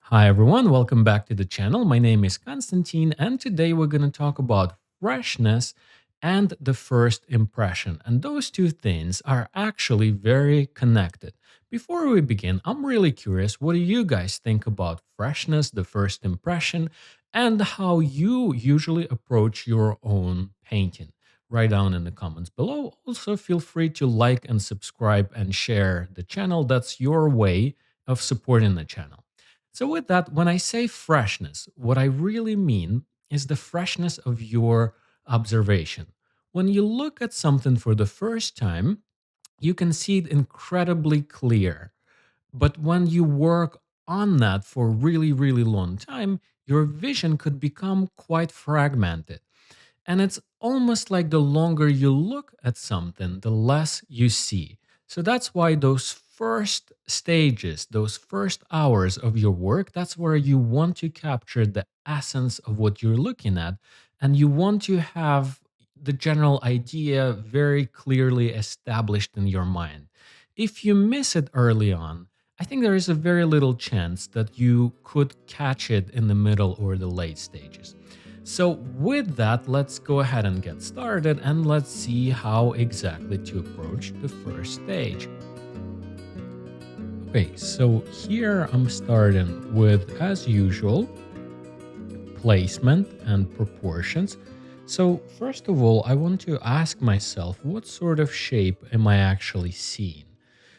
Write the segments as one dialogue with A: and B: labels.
A: Hi everyone, welcome back to the channel. My name is Konstantin, and today we're going to talk about freshness and the first impression. And those two things are actually very connected. Before we begin, I'm really curious, what do you guys think about freshness, the first impression, and how you usually approach your own painting? Write down in the comments below. Also, feel free to like and subscribe and share the channel. That's your way of supporting the channel. So, with that, when I say freshness, what I really mean is the freshness of your observation. When you look at something for the first time, you can see it incredibly clear. But when you work on that for a really, really long time, your vision could become quite fragmented. And it's almost like the longer you look at something, the less you see. So that's why those first stages, those first hours of your work, that's where you want to capture the essence of what you're looking at. And you want to have the general idea very clearly established in your mind. If you miss it early on, I think there is a very little chance that you could catch it in the middle or the late stages. So with that, let's go ahead and get started and let's see how exactly to approach the first stage. Okay, so here I'm starting with, as usual, placement and proportions. So first of all, I want to ask myself, what sort of shape am I actually seeing?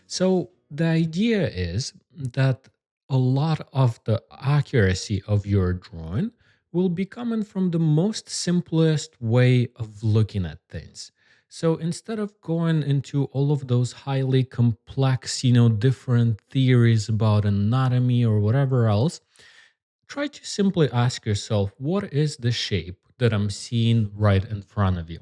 A: So the idea is that a lot of the accuracy of your drawing will be coming from the most simplest way of looking at things. So instead of going into all of those highly complex, different theories about anatomy or whatever else, try to simply ask yourself, what is the shape that I'm seeing right in front of you?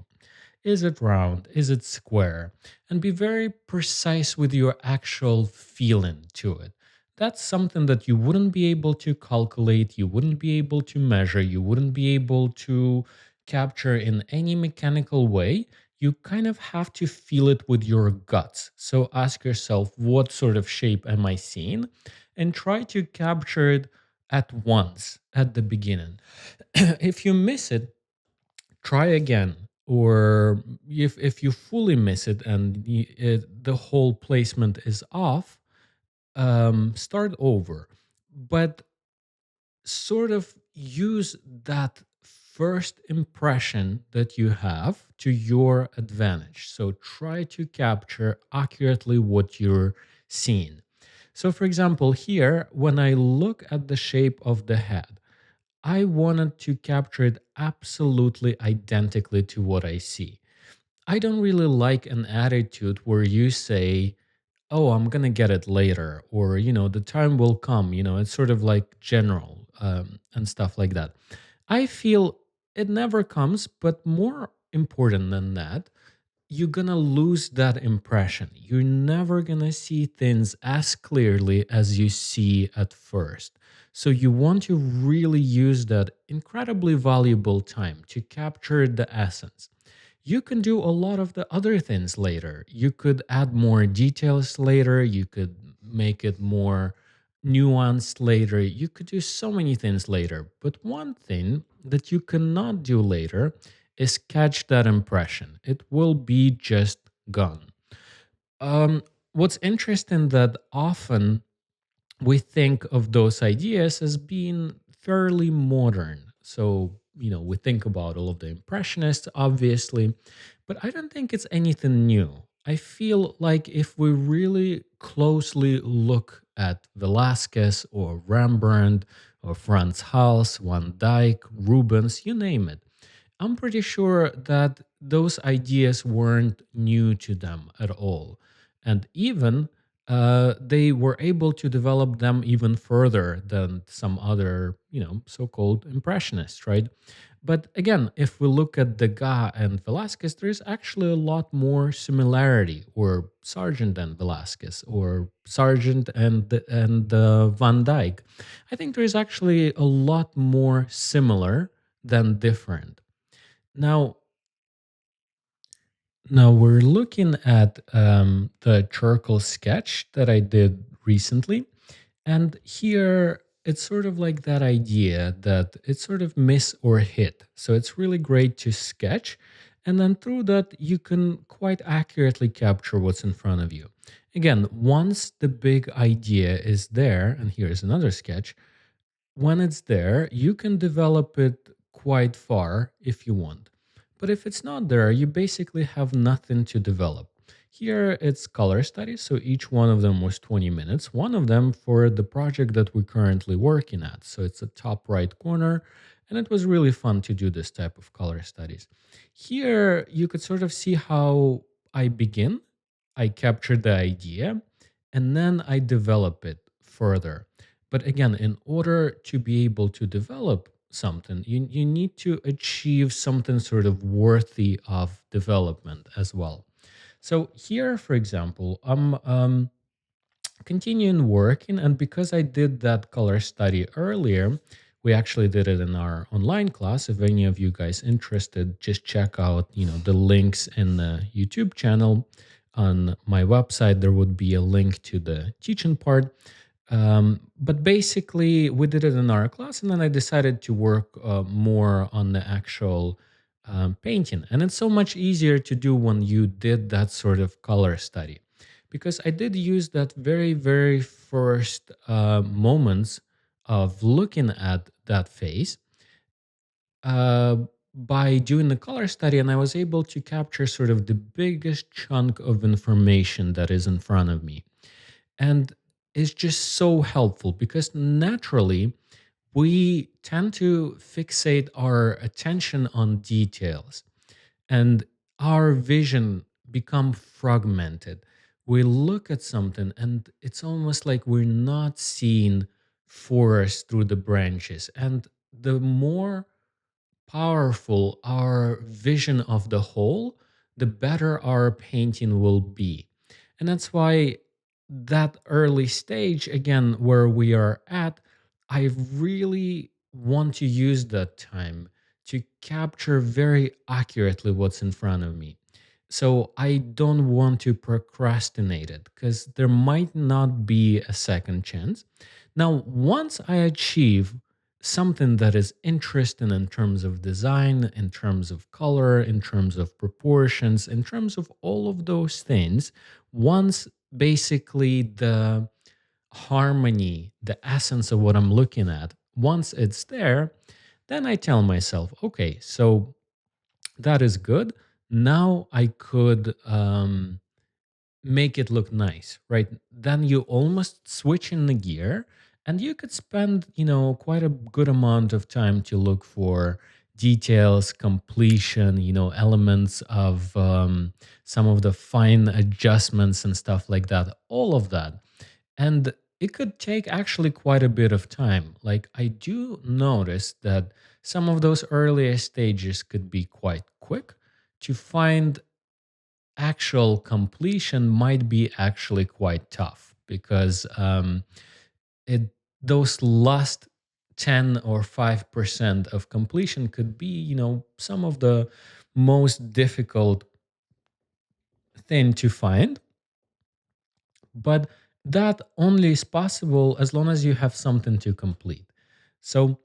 A: Is it round? Is it square? And be very precise with your actual feeling to it. That's something that you wouldn't be able to calculate, you wouldn't be able to measure, you wouldn't be able to capture in any mechanical way. You kind of have to feel it with your guts. So ask yourself, what sort of shape am I seeing? And try to capture it at once at the beginning. If you miss it, try again. Or if you fully miss it and the whole placement is off, start over. But sort of use that first impression that you have to your advantage. So try to capture accurately what you're seeing. So, for example, here, when I look at the shape of the head, I wanted to capture it absolutely identically to what I see. I don't really like an attitude where you say, oh, I'm going to get it later, or, the time will come. It's sort of like general and stuff like that. I feel it never comes, but more important than that, you're gonna lose that impression. You're never gonna see things as clearly as you see at first. So you want to really use that incredibly valuable time to capture the essence. You can do a lot of the other things later. You could add more details later. You could make it more nuanced later. You could do so many things later. But one thing that you cannot do later is catch that impression. It will be just gone. What's interesting that often we think of those ideas as being fairly modern. So, we think about all of the impressionists, obviously, but I don't think it's anything new. I feel like if we really closely look at Velasquez or Rembrandt or Franz Hals, Van Dyck, Rubens, you name it, I'm pretty sure that those ideas weren't new to them at all. And even they were able to develop them even further than some other, so-called impressionists, right? But again, if we look at Degas and Velasquez, there's actually a lot more similarity, or Sargent and Velasquez, or Sargent and Van Dyck. I think there's actually a lot more similar than different. Now, now we're looking at the charcoal sketch that I did recently, and here. it's sort of like that idea that it's sort of miss or hit. So it's really great to sketch. And then through that, you can quite accurately capture what's in front of you. Again, once the big idea is there, and here's another sketch, when it's there, you can develop it quite far if you want. But if it's not there, you basically have nothing to develop. Here it's color studies, so each one of them was 20 minutes, one of them for the project that we're currently working at. So it's a top right corner, and it was really fun to do this type of color studies. Here you could sort of see how I begin. I capture the idea, and then I develop it further. But again, in order to be able to develop something, you need to achieve something sort of worthy of development as well. So here, for example, I'm continuing working, and because I did that color study earlier, we actually did it in our online class. If any of you guys interested, just check out the links in the YouTube channel. On my website there would be a link to the teaching part. But basically, we did it in our class, and then I decided to work more on the actual painting. And it's so much easier to do when you did that sort of color study, because I did use that very, very first moments of looking at that face uh, by doing the color study, and I was able to capture sort of the biggest chunk of information that is in front of me. And it's just so helpful because naturally we tend to fixate our attention on details, and our vision become fragmented. We look at something and it's almost like we're not seeing forest through the branches. And the more powerful our vision of the whole, the better our painting will be. And that's why that early stage, again, where we are at, I really want to use that time to capture very accurately what's in front of me. So I don't want to procrastinate it because there might not be a second chance. Now, once I achieve something that is interesting in terms of design, in terms of color, in terms of proportions, in terms of all of those things, once basically the harmony, the essence of what I'm looking at, once it's there, then I tell myself, okay, so that is good. Now I could make it look nice, right? Then you almost switch in the gear, and you could spend, quite a good amount of time to look for details, completion, elements of some of the fine adjustments and stuff like that, all of that. And it could take actually quite a bit of time. Like, I do notice that some of those earlier stages could be quite quick. To find actual completion might be actually quite tough because it those last 10 or 5% of completion could be some of the most difficult thing to find, but that only is possible as long as you have something to complete. So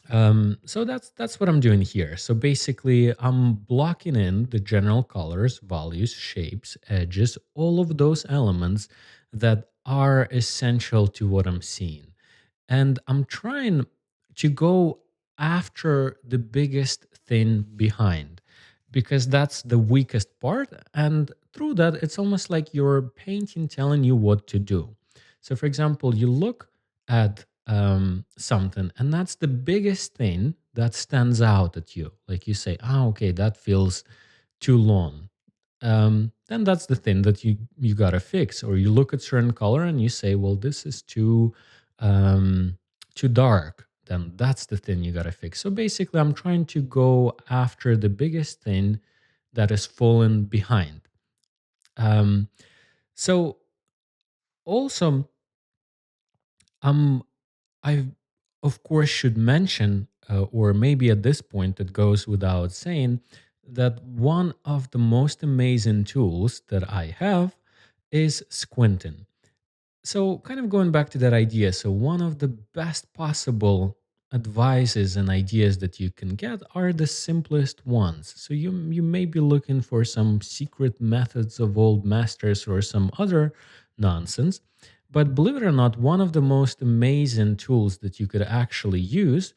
A: that's what I'm doing here. So basically, I'm blocking in the general colors, values, shapes, edges, all of those elements that are essential to what I'm seeing. And I'm trying to go after the biggest thing behind, because that's the weakest part. And through that, it's almost like your painting telling you what to do. So, for example, you look at something, and that's the biggest thing that stands out at you. Like you say, okay, that feels too long. Then that's the thing that you gotta fix. Or you look at certain color and you say, well, this is too dark. Then that's the thing you gotta fix. So basically, I'm trying to go after the biggest thing that is fallen behind. Um, so also, um, I of course should mention, or maybe at this point it goes without saying, that one of the most amazing tools that I have is Squinting. So, kind of going back to that idea, so one of the best possible advices and ideas that you can get are the simplest ones. So you may be looking for some secret methods of old masters or some other nonsense, but believe it or not, one of the most amazing tools that you could actually use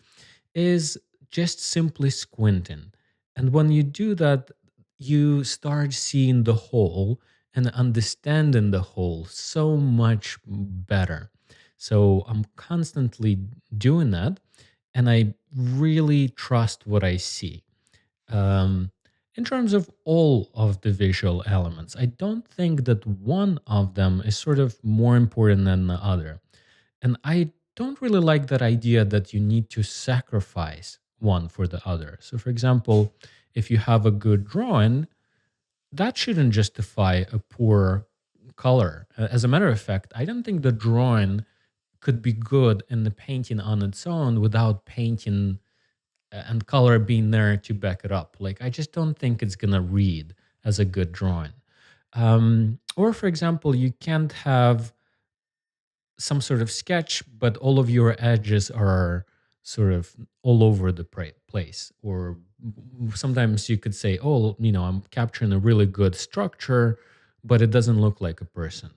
A: is just simply squinting. And when you do that, you start seeing the whole and understanding the whole so much better. So I'm constantly doing that, and I really trust what I see. Um, in terms of all of the visual elements, I don't think that one of them is sort of more important than the other. And I don't really like that idea that you need to sacrifice one for the other. So, for example, if you have a good drawing, that shouldn't justify a poor color. As a matter of fact, I don't think the drawing could be good in the painting on its own without painting and color being there to back it up. Like, I just don't think it's going to read as a good drawing. Or, for example, you can't have some sort of sketch, but all of your edges are sort of all over the place. Or sometimes you could say, oh, I'm capturing a really good structure, but it doesn't look like a person.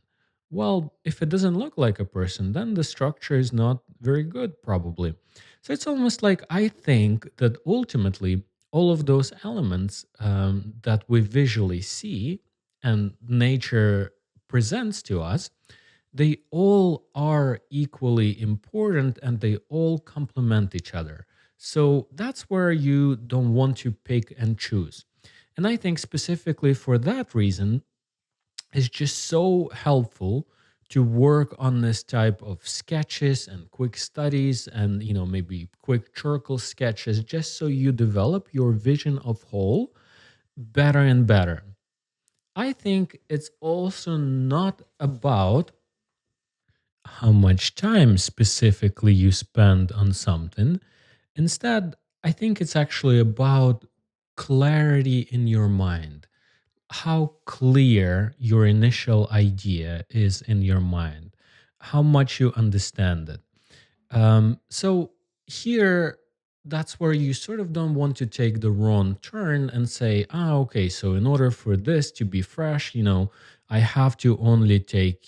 A: Well, if it doesn't look like a person, then the structure is not very good, probably. So it's almost like I think that ultimately, all of those elements that we visually see and nature presents to us, they all are equally important and they all complement each other. So that's where you don't want to pick and choose. And I think specifically for that reason, it's just so helpful to work on this type of sketches and quick studies and maybe quick charcoal sketches, just so you develop your vision of whole better and better. I think it's also not about how much time specifically you spend on something. Instead, I think it's actually about clarity in your mind, how clear your initial idea is in your mind, how much you understand it. So here, that's where you sort of don't want to take the wrong turn and say, okay, so in order for this to be fresh, I have to only take,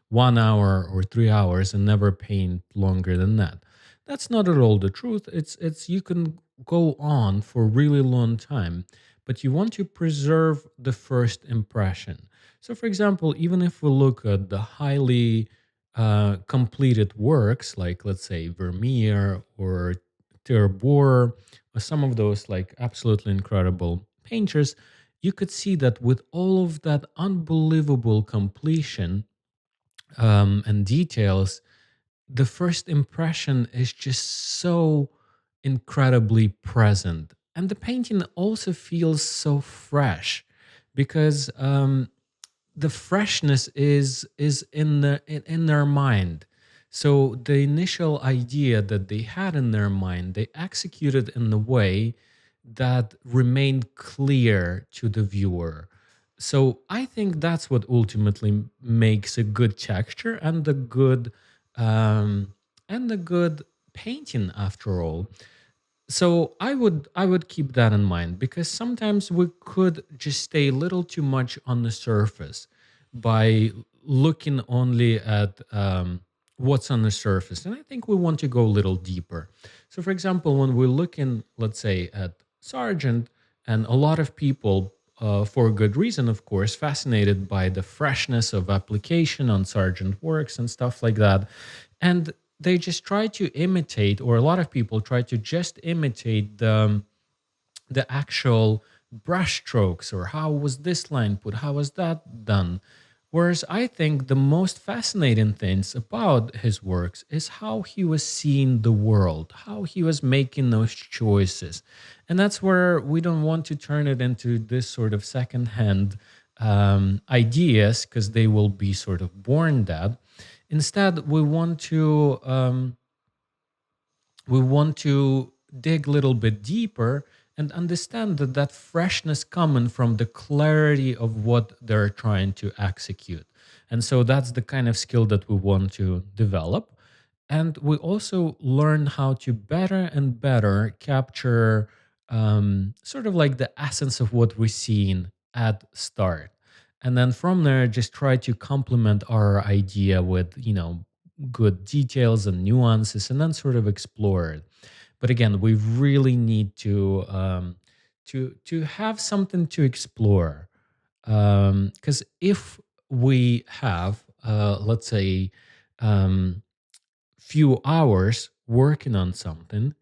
A: 1 hour or 3 hours and never paint longer than that. That's not at all the truth. It's you can go on for a really long time, but you want to preserve the first impression. So, for example, even if we look at the highly completed works, like let's say Vermeer or Terbour, or some of those like absolutely incredible painters, you could see that with all of that unbelievable completion and details, the first impression is just so incredibly present. And the painting also feels so fresh because the freshness is in their mind. So the initial idea that they had in their mind, they executed in a way that remained clear to the viewer. So I think that's what ultimately makes a good texture um, and a good painting after all. So I would keep that in mind because sometimes we could just stay a little too much on the surface by looking only at what's on the surface, and I think we want to go a little deeper. So, for example, when we're looking, let's say, at Sargent, and a lot of people, for good reason, of course, fascinated by the freshness of application on Sargent works and stuff like that, and they just try to imitate, or a lot of people try to just imitate the actual brush strokes, or how was this line put, how was that done. Whereas I think the most fascinating things about his works is how he was seeing the world, how he was making those choices. And that's where we don't want to turn it into this sort of secondhand ideas, because they will be sort of born dead. Instead, we want to dig a little bit deeper and understand that freshness coming from the clarity of what they're trying to execute. And so that's the kind of skill that we want to develop. And we also learn how to better and better capture sort of like the essence of what we're seeing at start. And then from there, just try to complement our idea with, good details and nuances, and then sort of explore it. But again, we really need to have something to explore, because if we have, let's say, um, few hours working on something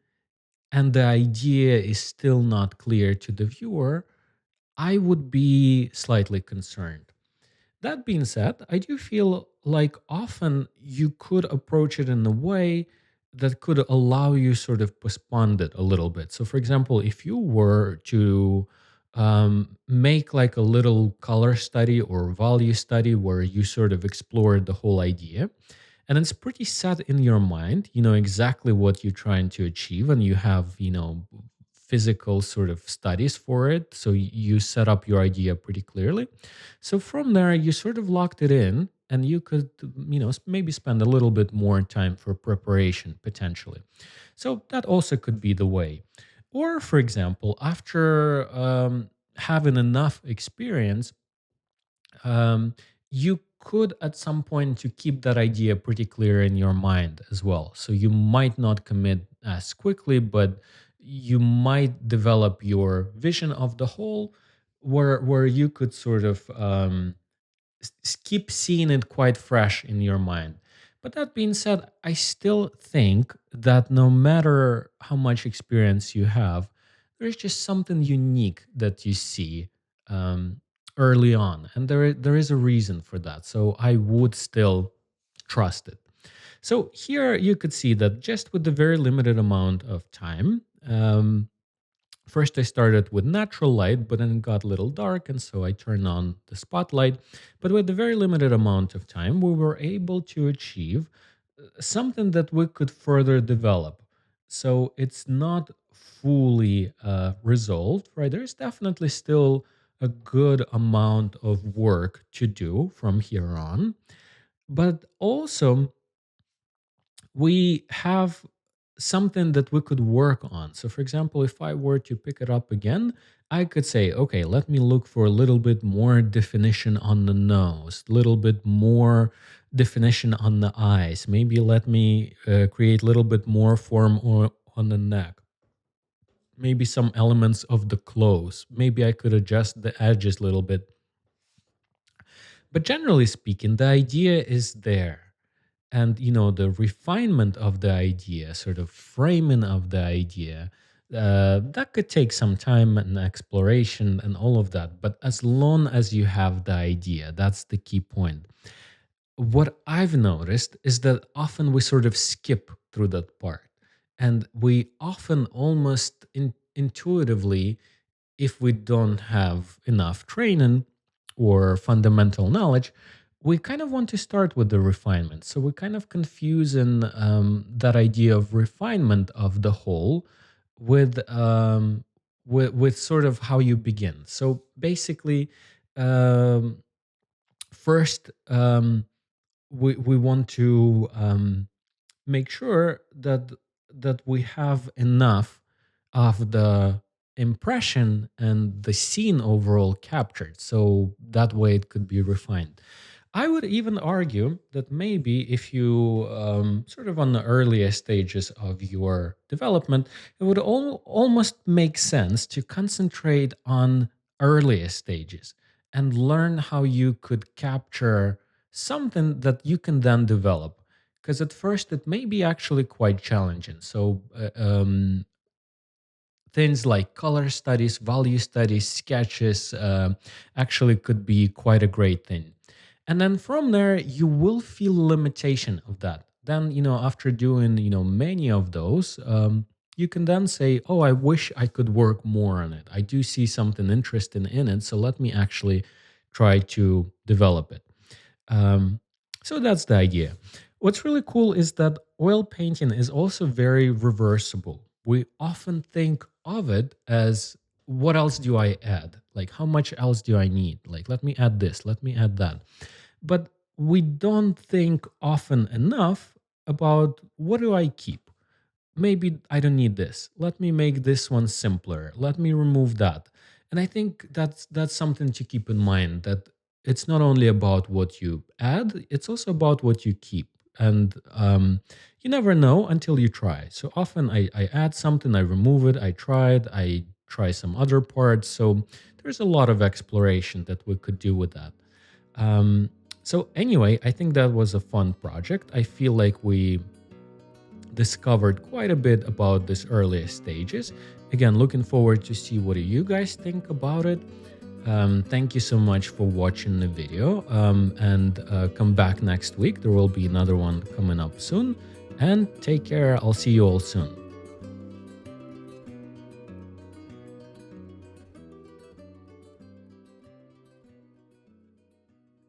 A: and the idea is still not clear to the viewer, I would be slightly concerned. That being said, I do feel like often you could approach it in a way that could allow you sort of postpone it a little bit. So, for example, if you were to make like a little color study or value study where you sort of explored the whole idea, and it's pretty set in your mind, you know exactly what you're trying to achieve, and you have, physical sort of studies for it. So you set up your idea pretty clearly. So from there, you sort of locked it in, and you could, maybe spend a little bit more time for preparation potentially. So that also could be the way. Or, for example, after having enough experience, um, you could at some point to keep that idea pretty clear in your mind as well. So you might not commit as quickly, but you might develop your vision of the whole, where you could sort of keep seeing it quite fresh in your mind. But that being said, I still think that no matter how much experience you have, there's just something unique that you see um, early on, and there is a reason for that. So I would still trust it. So here you could see that just with the very limited amount of time. First, I started with natural light, but then it got a little dark, and so I turned on the spotlight. But with the very limited amount of time, we were able to achieve something that we could further develop. So it's not fully resolved, right? There's definitely still a good amount of work to do from here on. But also, we have something that we could work on. So, for example, if I were to pick it up again, I could say, okay, let me look for a little bit more definition on the nose, a little bit more definition on the eyes. Maybe let me create a little bit more form on the neck. Maybe some elements of the clothes. Maybe I could adjust the edges a little bit. But generally speaking, the idea is there, and the refinement of the idea, sort of framing of the idea, that could take some time and exploration and all of that. But as long as you have the idea, that's the key point. What I've noticed is that often we sort of skip through that part, and we often almost intuitively, if we don't have enough training or fundamental knowledge, we kind of want to start with the refinement. So we're kind of confusing that idea of refinement of the whole with, with sort of how you begin. So basically, um, first, we want to make sure that we have enough of the impression and the scene overall captured, so that way it could be refined. I would even argue that maybe if you sort of on the earliest stages of your development, it would almost make sense to concentrate on earliest stages and learn how you could capture something that you can then develop, because at first it may be actually quite challenging. So things like color studies, value studies, sketches actually could be quite a great thing. And then from there, you will feel limitation of that. Then, after doing, many of those, you can then say, oh, I wish I could work more on it. I do see something interesting in it. So let me actually try to develop it. Um, so that's the idea. What's really cool is that oil painting is also very reversible. We often think of it as, what else do I add? Like, how much else do I need? Like, let me add this, let me add that. But we don't think often enough about, what do I keep? Maybe I don't need this. Let me make this one simpler. Let me remove that. And I think that's something to keep in mind, that it's not only about what you add, it's also about what you keep. And you never know until you try. So often I add something, I remove it, I try it, I try some other parts. So there's a lot of exploration that we could do with that. Um, so anyway, I think that was a fun project. I feel like we discovered quite a bit about this earliest stages. Again, looking forward to see what you guys think about it. Thank you so much for watching the video, and come back next week. There will be another one coming up soon. And take care. I'll see you all soon.